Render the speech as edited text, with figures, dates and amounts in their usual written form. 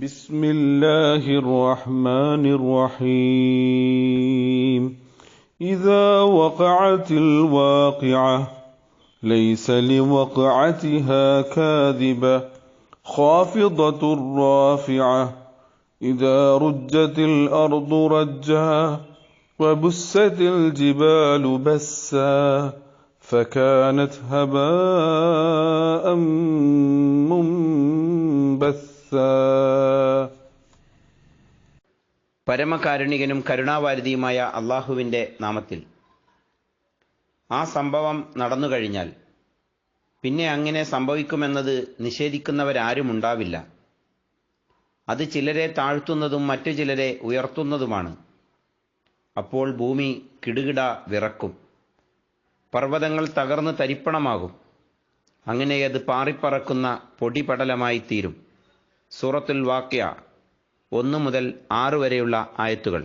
بسم الله الرحمن الرحيم إذا وقعت الواقعة ليس لوقعتها كاذبة خافضة رافعة إذا رجت الأرض رجا وبست الجبال بسا فكانت هباء منبثا. പരമകാരുണികനും കരുണാവാരിധിയുമായ അള്ളാഹുവിൻ്റെ നാമത്തിൽ. ആ സംഭവം നടന്നുകഴിഞ്ഞാൽ പിന്നെ അങ്ങനെ സംഭവിക്കുമെന്നത് നിഷേധിക്കുന്നവരാരുമുണ്ടാവില്ല. അത് ചിലരെ താഴ്ത്തുന്നതും മറ്റു ചിലരെ ഉയർത്തുന്നതുമാണ്. അപ്പോൾ ഭൂമി കിടുകിട വിറക്കും, പർവ്വതങ്ങൾ തകർന്ന് തരിപ്പണമാകും. അങ്ങനെ അത് പാറിപ്പറക്കുന്ന പൊടിപടലമായി തീരും. സൂറത്തുൽ വാഖിഅ 1 മുതൽ 6 വരെയുള്ള ആയത്തുകൾ.